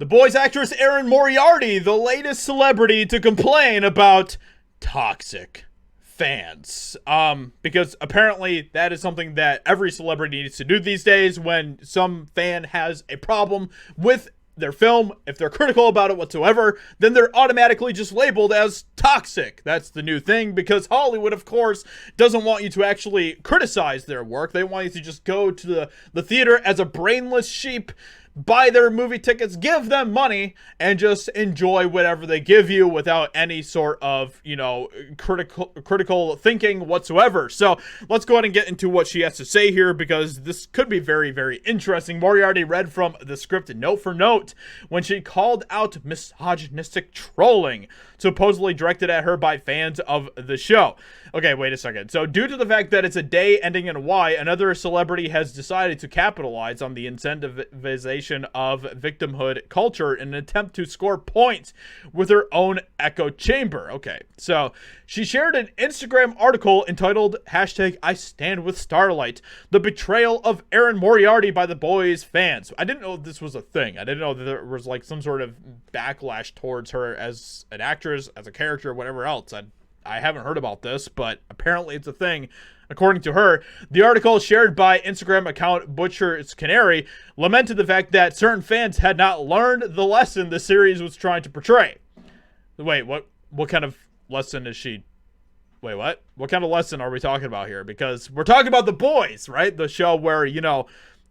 The Boys actress Erin Moriarty, the latest celebrity to complain about toxic fans. Because apparently that is something that every celebrity needs to do these days when some fan has a problem with their film. If they're critical about it whatsoever, then they're automatically just labeled as toxic. That's the new thing, because Hollywood, of course, doesn't want you to actually criticize their work. They want you to just go to the theater as a brainless sheep, buy their movie tickets, give them money, and just enjoy whatever they give you without any sort of, critical thinking whatsoever. So let's go ahead and get into what she has to say here, because this could be very, very interesting. Moriarty read from the script note for note when she called out misogynistic trolling supposedly directed at her by fans of the show. Okay, wait a second. So due to the fact that it's a day ending in Y, another celebrity has decided to capitalize on the incentivization of victimhood culture in an attempt to score points with her own echo chamber. Okay, so she shared an Instagram article entitled #IStandWithStarlight, the betrayal of Erin Moriarty by the Boys fans. I didn't know this was a thing. I didn't know that there was like some sort of backlash towards her as an actress, as a character, whatever else. I haven't heard about this, but apparently it's a thing. According to her, the article shared by Instagram account Butcher's Canary lamented the fact that certain fans had not learned the lesson the series was trying to portray. Wait, what kind of lesson is she... Wait, what? What kind of lesson are we talking about here? Because we're talking about The Boys, right? The show where,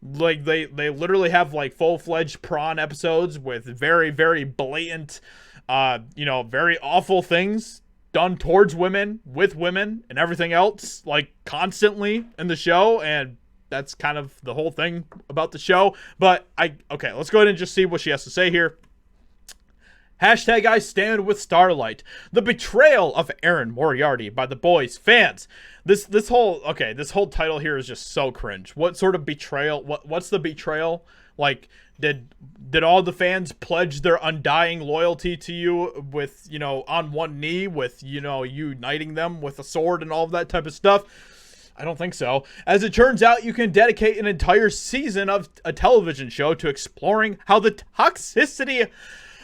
like they literally have like full-fledged prawn episodes with very, very blatant, very awful things done towards women, with women, and everything else, like constantly in the show. And that's kind of the whole thing about the show. But okay, let's go ahead and just see what she has to say here. #IStandWithStarlight, the betrayal of Erin Moriarty by the Boys fans. This whole title here is just so cringe. What sort of betrayal? What's the betrayal? Like, did all the fans pledge their undying loyalty to you with, on one knee, with, uniting them with a sword and all of that type of stuff? I don't think so. As it turns out, you can dedicate an entire season of a television show to exploring how the toxicity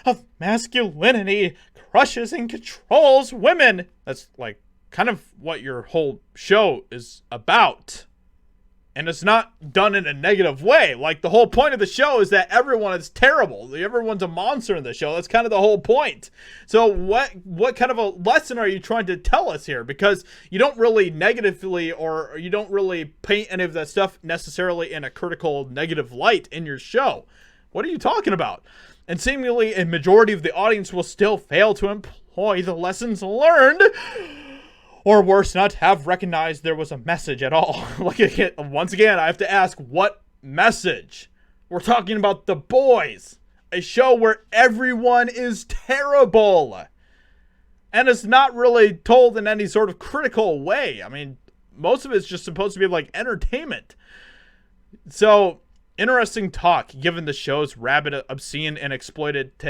of masculinity crushes and controls women. That's like kind of what your whole show is about. And it's not done in a negative way. Like, the whole point of the show is that everyone is terrible. Everyone's a monster in the show. That's kind of the whole point. So what kind of a lesson are you trying to tell us here? Because you don't really negatively, or you don't really paint any of that stuff necessarily in a critical negative light in your show. What are you talking about? And seemingly a majority of the audience will still fail to employ the lessons learned, or worse, not have recognized there was a message at all. Once again, I have to ask, what message? We're talking about The Boys, a show where everyone is terrible. And it's not really told in any sort of critical way. I mean, most of it's just supposed to be like entertainment. So, interesting talk, given the show's rabid, obscene, and exploitative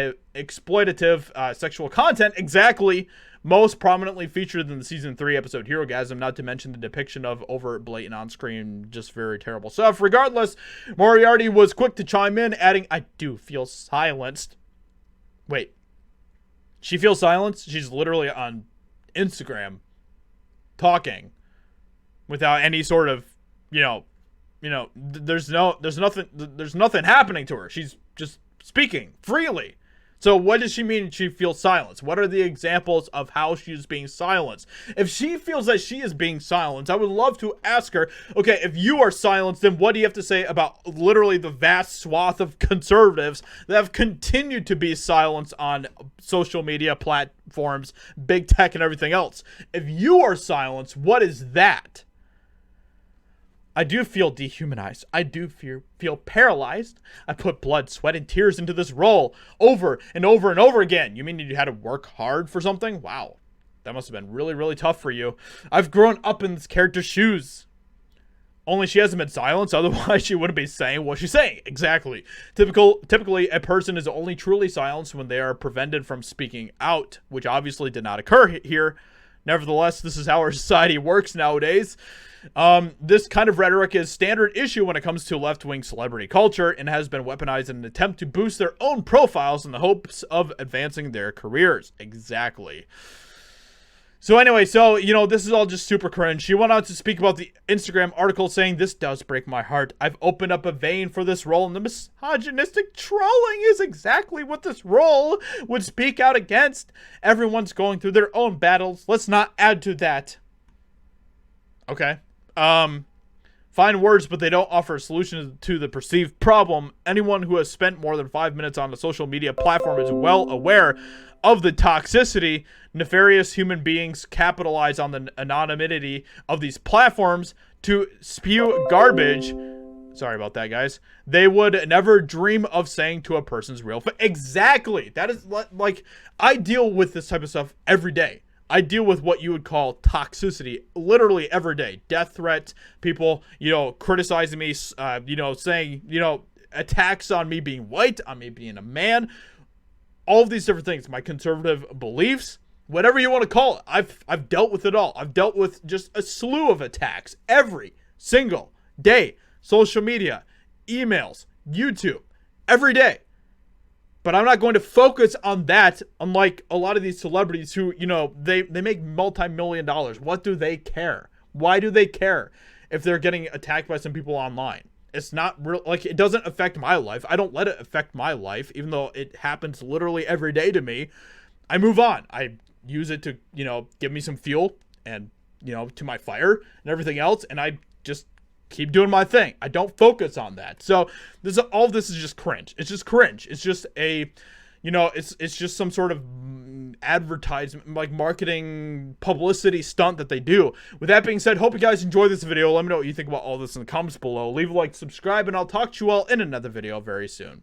sexual content, exactly most prominently featured in the season 3 episode Herogasm, not to mention the depiction of overt, blatant, on-screen, just very terrible stuff. Regardless, Moriarty was quick to chime in, adding, "I do feel silenced." Wait, she feels silenced? She's literally on Instagram talking without any sort of, there's nothing happening to her. She's just speaking freely. So what does she mean she feels silenced? What are the examples of how she's being silenced? If she feels that she is being silenced, I would love to ask her, okay, if you are silenced, then what do you have to say about literally the vast swath of conservatives that have continued to be silenced on social media platforms, big tech, and everything else? If you are silenced, what is that? I do feel dehumanized. I do feel paralyzed. I put blood, sweat, and tears into this role over and over and over again. You mean you had to work hard for something? Wow. That must have been really, really tough for you. I've grown up in this character's shoes. Only she hasn't been silenced, otherwise she wouldn't be saying what she's saying. Exactly. Typically, a person is only truly silenced when they are prevented from speaking out, which obviously did not occur here. Nevertheless, this is how our society works nowadays. This kind of rhetoric is standard issue when it comes to left-wing celebrity culture and has been weaponized in an attempt to boost their own profiles in the hopes of advancing their careers. Exactly. So anyway, this is all just super cringe. She went on to speak about the Instagram article saying, "This does break my heart. I've opened up a vein for this role, and the misogynistic trolling is exactly what this role would speak out against. Everyone's going through their own battles. Let's not add to that." Okay. Fine words, but they don't offer a solution to the perceived problem. Anyone who has spent more than 5 minutes on a social media platform is well aware of the toxicity. Nefarious human beings capitalize on the anonymity of these platforms to spew garbage. Sorry about that, guys. They would never dream of saying to a person's real face. Exactly. That is like, I deal with this type of stuff every day. I deal with what you would call toxicity literally every day. Death threats, people, criticizing me, saying, attacks on me being white, on me being a man, all of these different things, my conservative beliefs, whatever you want to call it. I've dealt with it all. I've dealt with just a slew of attacks every single day. Social media, emails, YouTube, every day. But I'm not going to focus on that, unlike a lot of these celebrities who, they make multi-million dollars. What do they care? Why do they care if they're getting attacked by some people online? It's not real. Like, it doesn't affect my life. I don't let it affect my life, even though it happens literally every day to me. I move on. I use it to, give me some fuel and, to my fire and everything else. And I just keep doing my thing. I don't focus on that. So all of this is just cringe. It's just cringe. It's just it's just some sort of advertisement, like marketing publicity stunt that they do. With that being said, hope you guys enjoy this video. Let me know what you think about all this in the comments below. Leave a like, subscribe, and I'll talk to you all in another video very soon.